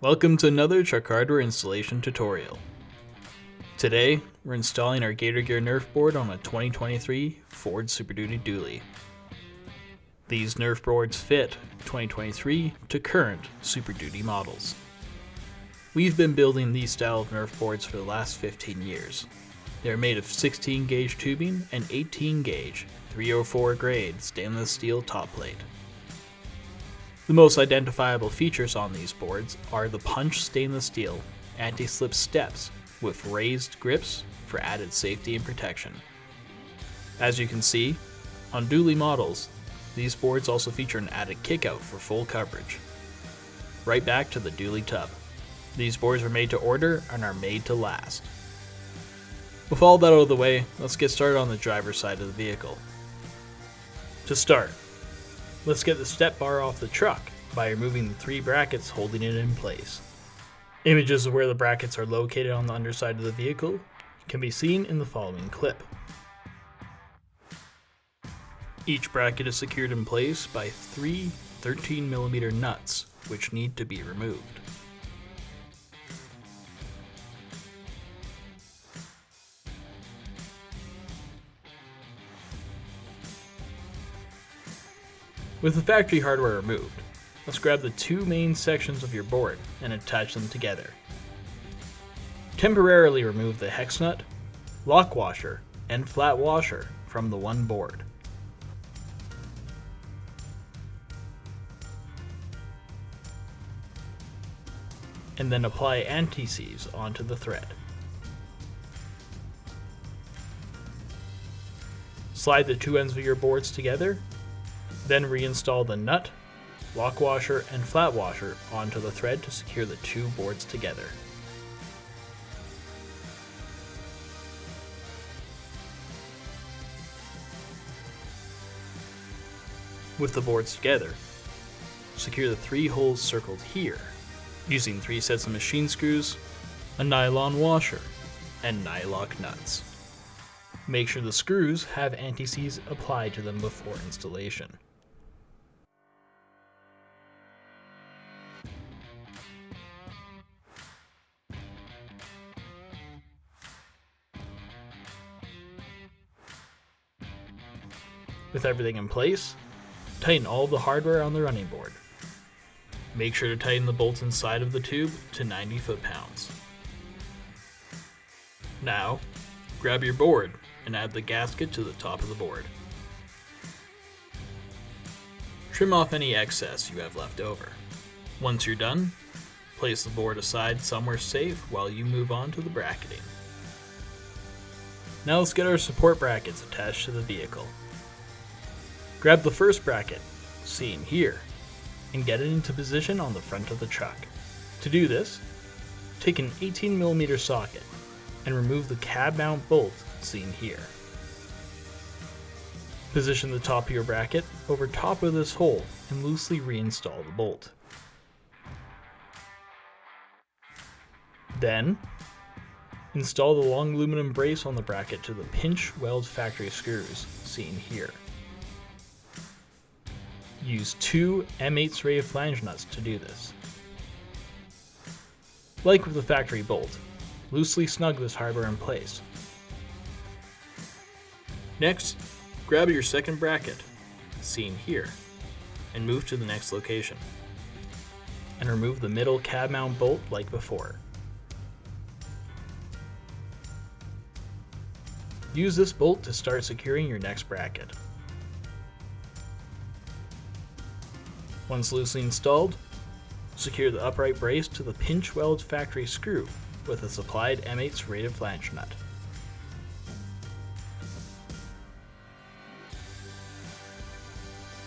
Welcome to another truck hardware installation tutorial. Today, we're installing our Gatorgear Nerfboard on a 2023 Ford Super Duty dually. These Nerfboards fit 2023 to current Super Duty models. We've been building these style of Nerfboards for the last 15 years. They are made of 16 gauge tubing and 18 gauge 304 grade stainless steel top plate. The most identifiable features on these boards are the punched stainless steel anti-slip steps with raised grips for added safety and protection. As you can see, on dually models, these boards also feature an added kickout for full coverage. Right back to the dually tub. These boards are made to order and are made to last. With all that out of the way, let's get started on the driver's side of the vehicle. To start, let's get the step bar off the truck by removing the 3 brackets holding it in place. Images of where the brackets are located on the underside of the vehicle can be seen in the following clip. Each bracket is secured in place by 3 13mm nuts, which need to be removed. With the factory hardware removed, let's grab the 2 main sections of your board and attach them together. Temporarily remove the hex nut, lock washer, and flat washer from the one board. And then apply anti-seize onto the thread. Slide the 2 ends of your boards together. Then reinstall the nut, lock washer, and flat washer onto the thread to secure the 2 boards together. With the boards together, secure the 3 holes circled here using 3 sets of machine screws, a nylon washer, and nylock nuts. Make sure the screws have anti-seize applied to them before installation. With everything in place, tighten all the hardware on the running board. Make sure to tighten the bolts inside of the tube to 90 foot-pounds. Now, grab your board and add the gasket to the top of the board. Trim off any excess you have left over. Once you're done, place the board aside somewhere safe while you move on to the bracketing. Now let's get our support brackets attached to the vehicle. Grab the first bracket, seen here, and get it into position on the front of the truck. To do this, take an 18mm socket and remove the cab mount bolt seen here. Position the top of your bracket over top of this hole and loosely reinstall the bolt. Then, install the long aluminum brace on the bracket to the pinch weld factory screws seen here. Use 2 M8 serrated flange nuts to do this. Like with the factory bolt, loosely snug this hardware in place. Next, grab your second bracket, seen here, and move to the next location. And remove the middle cab mount bolt like before. Use this bolt to start securing your next bracket. Once loosely installed, secure the upright brace to the pinch weld factory screw with a supplied M8 serrated flange nut.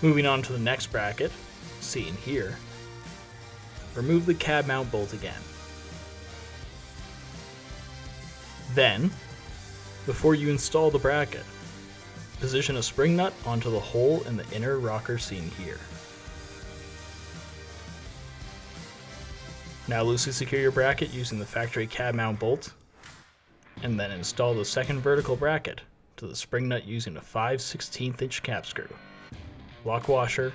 Moving on to the next bracket, seen here, remove the cab mount bolt again. Then, before you install the bracket, position a spring nut onto the hole in the inner rocker seen here. Now loosely secure your bracket using the factory cab mount bolt, and then install the second vertical bracket to the spring nut using a 5/16" cap screw, lock washer,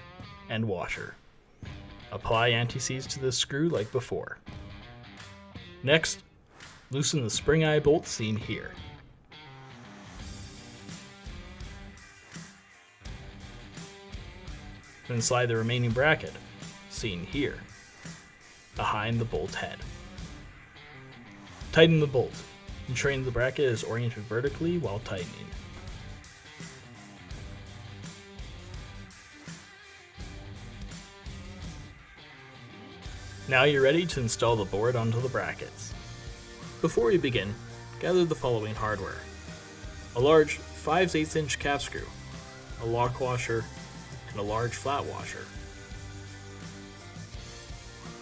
and washer. Apply anti-seize to the screw like before. Next, loosen the spring eye bolt seen here. Then slide the remaining bracket, seen here, behind the bolt head. Tighten the bolt, ensuring the bracket is oriented vertically while tightening. Now you're ready to install the board onto the brackets. Before we begin, gather the following hardware: a large 5/8 inch cap screw, a lock washer, and a large flat washer,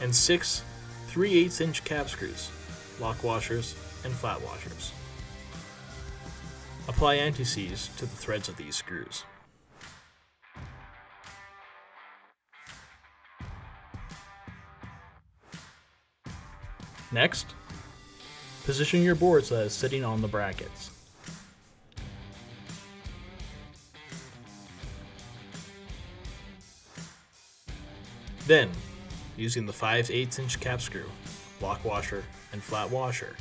and 6 3/8 inch cap screws, lock washers, and flat washers. Apply anti-seize to the threads of these screws. Next, position your board so that it's sitting on the brackets. Then, using the 5/8 inch cap screw, lock washer, and flat washer,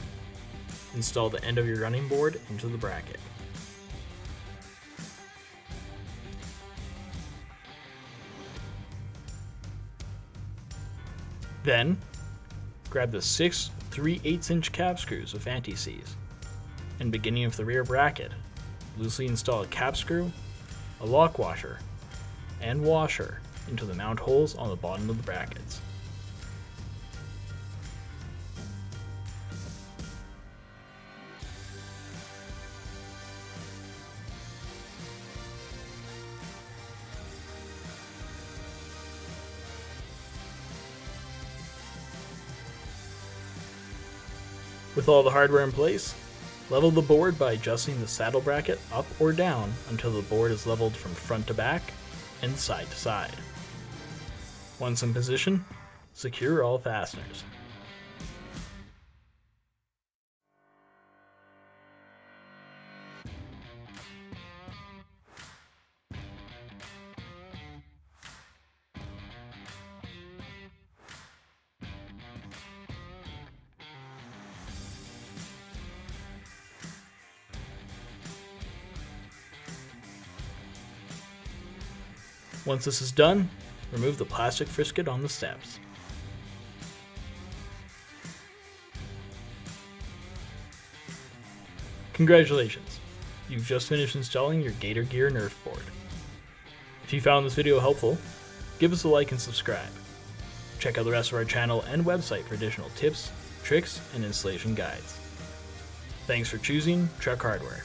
install the end of your running board into the bracket. Then, grab the 6 3/8 inch cap screws with anti-seize, and beginning of the rear bracket, loosely install a cap screw, a lock washer, and washer into the mount holes on the bottom of the brackets. With all the hardware in place, level the board by adjusting the saddle bracket up or down until the board is leveled from front to back and side to side. Once in position, secure all fasteners. Once this is done, remove the plastic frisket on the steps. Congratulations! You've just finished installing your Gatorgear Nerfboard. If you found this video helpful, give us a like and subscribe. Check out the rest of our channel and website for additional tips, tricks, and installation guides. Thanks for choosing Truck Hardware.